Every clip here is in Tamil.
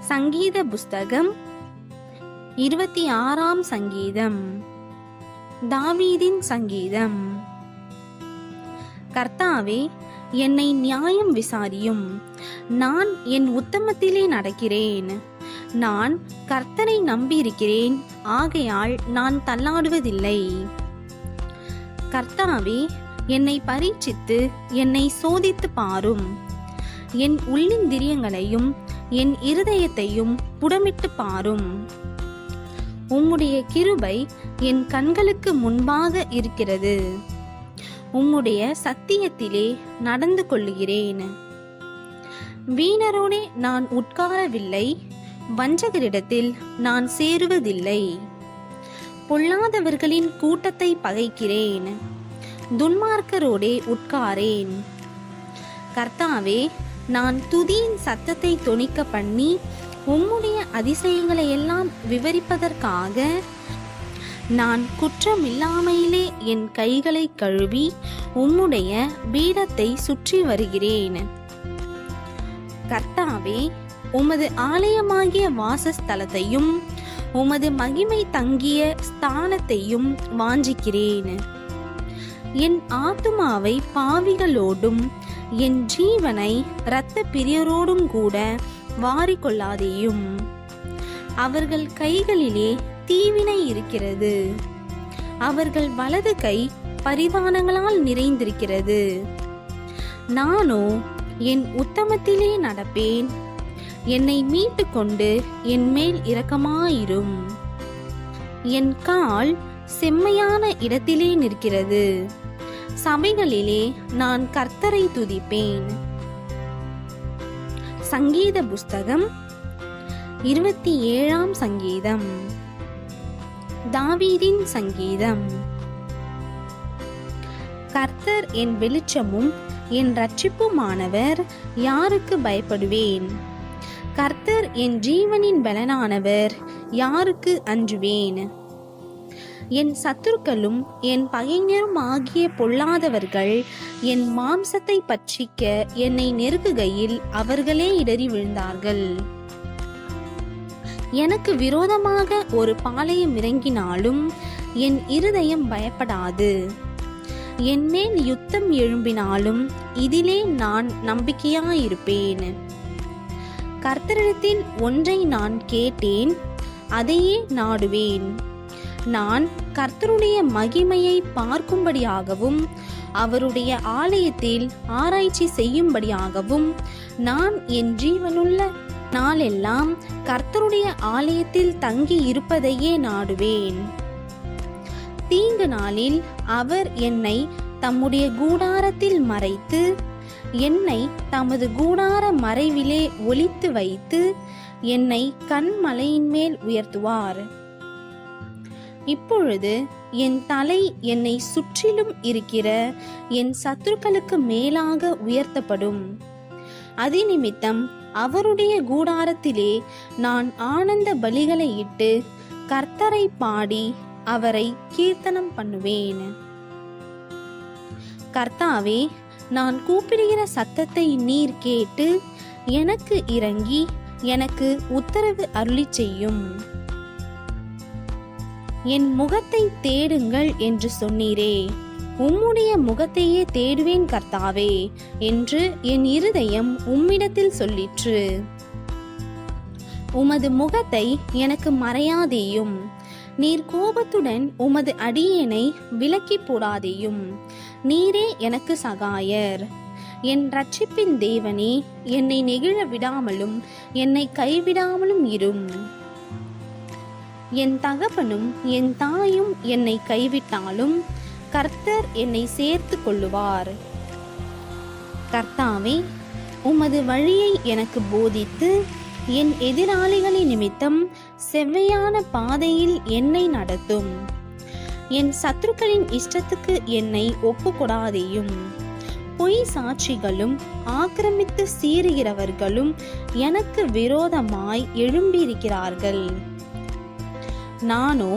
சங்கீத புஸ்தகம் 26ஆம் சங்கீதம். தாவீதின் சங்கீதம். கர்த்தாவே, என்னை நியாயம் விசாரியும். நான் என் உத்தமத்திலே நடக்கிறேன். நான் கர்த்தரை நம்பியிருக்கிறேன், ஆகையால் நான் தள்ளாடுவதில்லை. கர்த்தாவே, என்னை பரீட்சித்து என்னை சோதித்து பாரும். என் உள்ளிந்திரியங்களையும் என் இருதயத்தையும் புடமிட்டு பாரும். உம்முடைய கிருபை என் கண்களுக்கு முன்பாக இருக்கிறது. உம்முடைய சத்தியத்திலே நடந்து கொள்ளுகிறேன். வீணரோடே நான் உட்காரவில்லை, வஞ்சகரிடத்தில் நான் சேருவதில்லை. பொல்லாதவர்களின் கூட்டத்தை பகைக்கிறேன், துன்மார்க்கரோடே உட்காரேன். கர்த்தாவே, நான் துதியின் சத்தத்தை தொனிக்க பண்ணி உம்முடைய அதிசயங்களை எல்லாம் விவரிப்பதற்காக நான் குற்றமில்லாமையிலே என் கைகளை கழுவி உம்முடைய பீடத்தை சுற்றி வருகிறேன். கர்த்தாவே, உமது ஆலயமாகிய வாசஸ்தலத்தையும் உமது மகிமை தங்கிய ஸ்தானத்தையும் வாஞ்சிக்கிறேன். என் ஆத்துமாவை பாவிகளோடும் என் ஜீவனை இரத்த பிரியரோடும் கூட வாரிக்கொள்ளாதேயும். அவர்கள் கைகளிலே தீவினை இருக்கிறது, அவர்கள் வலது கை பரிதானங்களால் நிறைந்திருக்கிறது. நானோ என் உத்தமத்திலே நடப்பேன். என்னை மீட்டு கொண்டு என் மேல் இரக்கமாயிரும். என் கால் செம்மையான இடத்திலே நிற்கிறது. சபைகளிலே நான் கர்த்தரை துதிப்பேன். சங்கீத புஸ்தகம் 27ஆம் சங்கீதம். தாவீதின் சங்கீதம். கர்த்தர் என் வெளிச்சமும் என் இரட்சிப்புமானவர், யாருக்கு பயப்படுவேன்? கர்த்தர் என் ஜீவனின் பலனானவர், யாருக்கு அஞ்சுவேன்? என் சத்துருக்களும் என் பகைஞரும் ஆகிய பொல்லாதவர்கள் என் மாம்சத்தை பட்சிக்க என்னை நெருக்குகையில் அவர்களே இடறி விழுந்தார்கள். எனக்கு விரோதமாக ஒரு பாளையம் இறங்கினாலும் என் இருதயம் பயப்படாது. என் மேல் யுத்தம் எழும்பினாலும் இதிலே நான் நம்பிக்கையாயிருப்பேன். கர்த்தரிடத்தில் ஒன்றை நான் கேட்டேன், அதையே நாடுவேன். நான் கர்த்தருடைய மகிமையை பார்க்கும்படியாகவும் அவருடைய ஆலயத்தில் ஆராய்ச்சி செய்யும்படியாகவும் நான் என் ஜீவனுள்ள நாளெல்லாம் கர்த்தருடைய ஆலயத்தில் தங்கி இருப்பதையே நாடுவேன். தீங்கு நாளில் அவர் என்னை தம்முடைய கூடாரத்தில் மறைத்து என்னை தமது கூடார மறைவிலே ஒளித்து வைத்து என்னை கன்மலையின் மேல் உயர்த்துவார். இப்பொழுது என் தலை என்னை சுற்றிலும் இருக்கிற என் சத்துருக்களுக்கு மேலாக உயர்த்தப்படும். அதிநிமித்தம் அவருடைய கூடாரத்திலே நான் ஆனந்த பலிகளை இட்டு கர்த்தரை பாடி அவரை கீர்த்தனம் பண்ணுவேன். கர்த்தாவே, நான் கூப்பிடுகிற சத்தத்தை நீர் கேட்டு எனக்கு இறங்கி எனக்கு உத்தரவு அருளிச் செய்யும். என் முகத்தை தேடுங்கள் என்று சொன்னீரே, உம்முடைய முகத்தையே தேடுவேன் கர்த்தாவே என்று என் இருதயம் உம்மிடத்தில் சொல்லிற்று. உமது முகத்தை எனக்கு மறையாதேயும். நீர் கோபத்துடன் உமது அடியேனை விலக்கி போடாதேயும். நீரே எனக்கு சகாயர். என் இரட்சிப்பின் தேவனே, என்னை நெகிழ விடாமலும் என்னை கைவிடாமலும் இரும். என் தகப்பனும் என் தாயும் என்னை கைவிட்டாலும் கர்த்தர் என்னை சேர்த்து கொள்ளுவார். கர்த்தாவே, உமது வழியை எனக்கு போதித்து என் எதிராளிகளின் நிமித்தம் செவ்வையான பாதையில் என்னை நடத்தும். என் சத்துருக்களின் இஷ்டத்துக்கு என்னை ஒப்புக்கொடாதேயும். பொய் சாட்சிகளும் ஆக்கிரமித்து சீறுகிறவர்களும் எனக்கு விரோதமாய் எழும்பியிருக்கிறார்கள். நானோ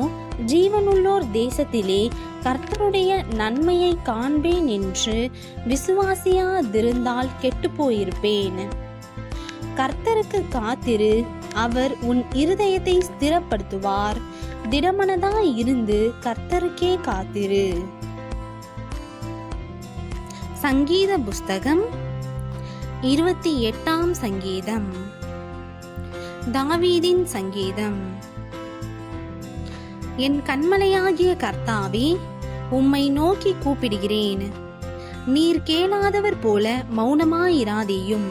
ஜீவனுள்ளோர் தேசத்திலே கர்த்தருடைய நன்மையை காண்பேன் என்று விசுவாசியாதிருந்தால் கெட்டு போயிருப்பேன். கர்த்தருக்கு காத்திரு, அவர் உன் இருதயத்தை ஸ்திரப்படுத்துவார். திடமனதாய் இருந்து கர்த்தருக்கே காத்திரு. சங்கீத புஸ்தகம் 28ஆம் சங்கீதம். தாவீதின் சங்கீதம். என் கன்மலையாகிய கர்த்தாவே, உம்மை நோக்கி கூப்பிடுகிறேன். நீர் கேளாதவர் போல மௌனமாயிராதேயும்.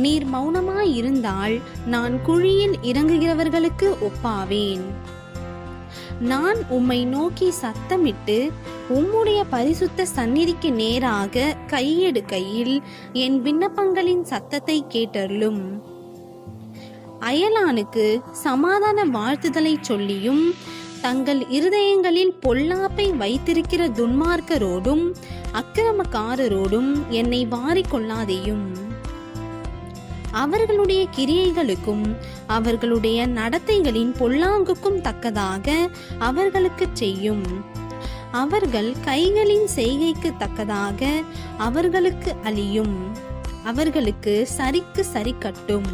நீர் மௌனமாயிருந்தால் நான் குழியில் இறங்குகிறவர்களுக்கு ஒப்பாவேன். நான் உம்மை நோக்கி சத்தமிட்டு உம்முடைய பரிசுத்த சந்நிதிக்கு நேராக கையெடுக்கையில் என் விண்ணப்பங்களின் சத்தத்தை கேட்டருளும். அயலானுக்கு சமாதான வாழ்த்துதலை சொல்லியும் தங்கள் இருதயங்களில் பொல்லாப்பை வைத்திருக்கிற துன்மார்க்கரோடும் அக்கிரமக்காரரோடும் என்னை வாரிக்கொள்ளாதேயும். அவர்களுடைய கிரியைகளுக்கும் அவர்களுடைய நடத்தைகளின் பொல்லாங்குக்கும் தக்கதாக அவர்களுக்கு செய்யும். அவர்கள் கைகளின் செய்கைக்கு தக்கதாக அவர்களுக்கு அழியும். அவர்களுக்கு சரிக்கு சரி கட்டும்.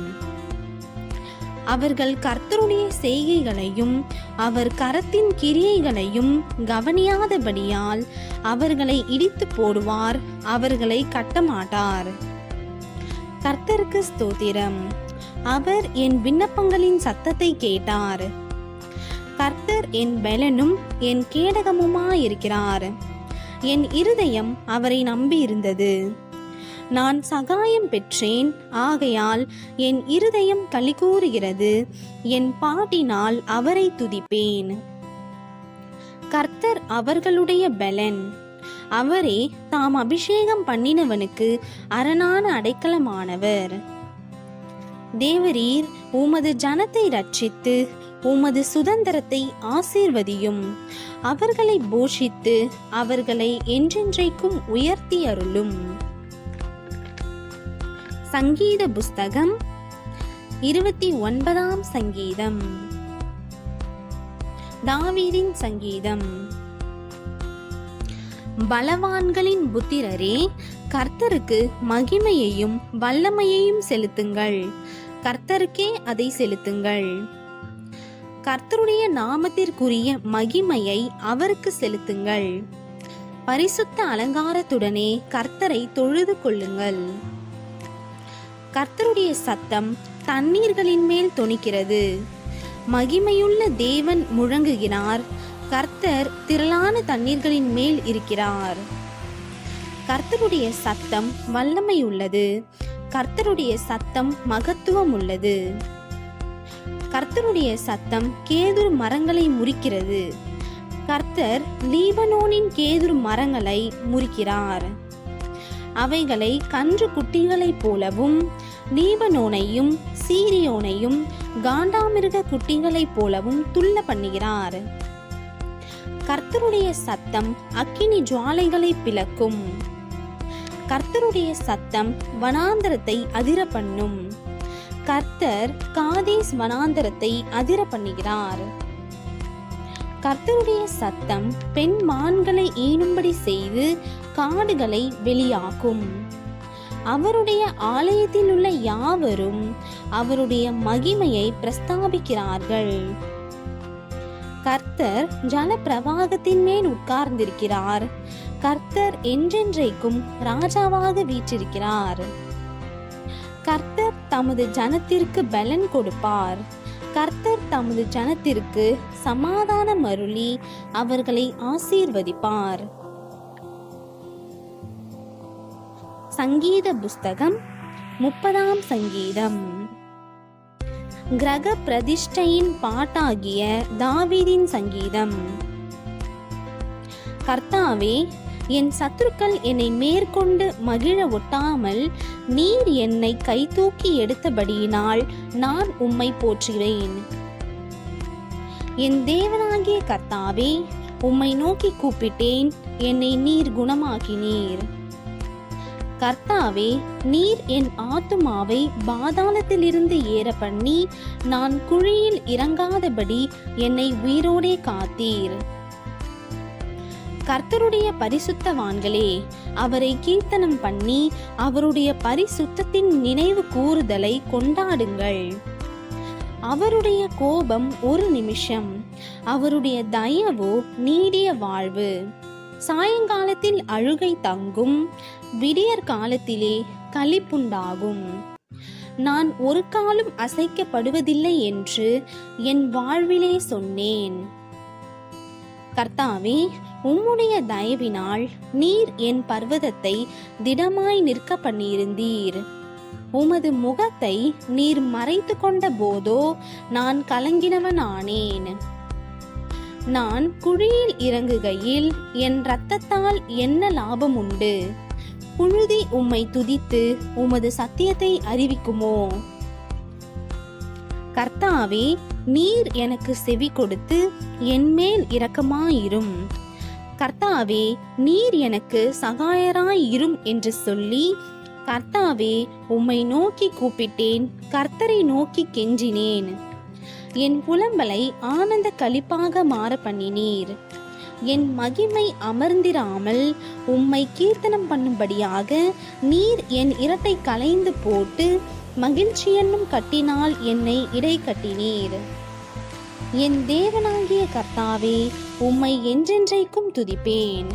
அவர்கள் கர்த்தருடைய செய்கைகளையும் அவர் கரத்தின் கிரியைகளையும் கவனியாதபடியால் அவர்களை இடித்து போடுவார், அவர்களை கட்டமாட்டார். கர்த்தருக்கு ஸ்தோத்திரம். அவர் என் விண்ணப்பங்களின் சத்தத்தை கேட்டார். கர்த்தர் என் பெலனும் என் கேடகமுமாயிருக்கிறார். என் இருதயம் அவரை நம்பியிருந்தது. நான் சகாயம் பெற்றேன், ஆகையால் என் இருதயம் களிகூறுகிறது. என் பாட்டினால் அவரை துதிப்பேன். கர்த்தர் அவர்களுடைய பெலன். அவரே தாம் அபிஷேகம் பண்ணினவனுக்கு அரணான அடைக்கலமானவர். தேவரீர் உமது ஜனத்தை ரட்சித்து உமது சுதந்திரத்தை ஆசீர்வதியும். அவர்களை போஷித்து அவர்களை என்றென்றைக்கும் உயர்த்தி அருளும். சங்கீத புஸ்தகம் 29ஆம் சங்கீதம். தாவீதின் சங்கீதம். பலவான்களின் புத்திரரே, கர்த்தருக்கு மகிமையையும் வல்லமையையும் செலுத்துங்கள். கர்த்தருக்கே அதை செலுத்துங்கள். கர்த்தருடைய நாமத்திற்குரிய மகிமையை அவருக்கு செலுத்துங்கள். பரிசுத்த அலங்காரத்துடனே கர்த்தரை தொழுது கொள்ளுங்கள். கர்த்தருடைய சத்தம் தண்ணீர்களின் மேல் தொனிக்கிறது. மகிமையுள்ள தேவன் முழங்குகிறார். கர்த்தர் திரளான தண்ணீர்களின் மேல் இருக்கிறார். கர்த்தருடைய சத்தம் வல்லமை உள்ளது. கர்த்தருடைய சத்தம் மகத்துவம் உள்ளது. கர்த்தருடைய சத்தம் கேதுரு மரங்களை முறிக்கிறது. கர்த்தர் லீபனோனின் கேதுரு மரங்களை முறிக்கிறார். அவைகளை கன்று குட்டிகளைப் போலவும் லீபனோனையும் சீரியோனையும் காண்டாமிருக குட்டிகளைப் போலவும் துள்ள பண்ணுகிறார். கர்த்தருடைய சத்தம் அக்கினி ஜுவாலைகளை பிளக்கும். கர்த்தருடைய சத்தம் வனாந்தரத்தை அதிர பண்ணும். கர்த்தர் காதேஸ் வனாந்தரத்தை அதிர பண்ணுகிறார். கர்த்தருடைய சத்தம் பெண் மான்களை ஈனும்படி செய்து காடுகளை வெளியாக்கும். அவருடைய ஆலயத்தில் உள்ள யாவரும் அவருடைய மகிமையை பிரஸ்தாபிக்கிறார்கள். கர்த்தர் ஜல பிரவாகத்தின் மேல் உட்கார்ந்திருக்கிறார். கர்த்தர் என்றென்றைக்கும் ராஜாவாக வீற்றிருக்கிறார். கர்த்தர் தமது ஜனத்திற்கு பலன் கொடுப்பார். கர்த்தர் தமது ஜனத்திற்கு சமாதானம் அருளி அவர்களை ஆசீர்வதிப்பார். சங்கீத புஸ்தகம் 30ஆம் சங்கீதம். கிரக பிரதிஷ்டையின் பாட்டாகிய தாவீதின் சங்கீதம். கர்த்தாவே, என் சத்துருக்கள் என்னை மேற்கொண்டு மகிழ ஒட்டாமல் நீர் என்னை கைதூக்கி எடுத்தபடியினால் நான் உம்மை போற்றுகிறேன். என் தேவனாகிய கர்த்தாவே, உம்மை நோக்கி கூப்பிட்டேன், என்னை நீர் குணமாக்கினீர். கர்த்தாவே, நீர் என் ஆத்துமாவை பாதாளத்திலிருந்து ஏற பண்ணி நான் குழியில் இறங்காதபடி என்னை உயிரோடே காத்தீர். கர்த்தருடைய பரிசுத்தவான்களே, அவரை கீர்த்தனம் பண்ணி அவருடைய பரிசுத்தத்தின் நினைவு கூறுதலை கொண்டாடுங்கள். அவருடைய கோபம் ஒரு நிமிஷம், அவருடைய தயவோ நீடிய வாழ்வு. சாயங்காலத்தில் அழுகை தங்கும், விடியற் காலத்திலே களிப்புண்டாகும். நான் ஒரு காலும் அசைக்கப்படுவதில்லை என்று என் வாழ்விலே சொன்னேன். கர்த்தாவே, உம்முடைய தயவினால் நீர் என் பர்வதத்தை திடமாய் நிற்க பண்ணியிருந்தீர். உமது முகத்தை நீர் மறைத்து கொண்ட போதோ நான் கலங்கினவனானேன். நான் குழியில் இறங்குகையில் என் இரத்தத்தால் என்ன லாபம் உண்டு? புழுதி உம்மை துதித்து உமது சத்தியத்தை அறிவிக்குமோ? கர்த்தாவே, நீர் எனக்கு செவி கொடுத்து என்மேல் இரக்கமாயிரும். கர்த்தாவே, நீர் எனக்கு சகாயராயிரும் என்று சொல்லி, கர்த்தாவே, உம்மை நோக்கி கூப்பிட்டேன், கர்த்தரை நோக்கி கெஞ்சினேன். என் புலம்பலை ஆனந்த களிப்பாக மாற பண்ணினீர். என் மகிமை அமர்ந்திராமல் உம்மை கீர்த்தனம் பண்ணும்படியாக நீர் என் இரட்டை களைந்து போட்டு மகிழ்ச்சி என்னும் கட்டினால் என்னை இடை கட்டினீர். என் தேவனாகிய கர்த்தாவே, உம்மை என்றென்றைக்கும் துதிப்பேன்.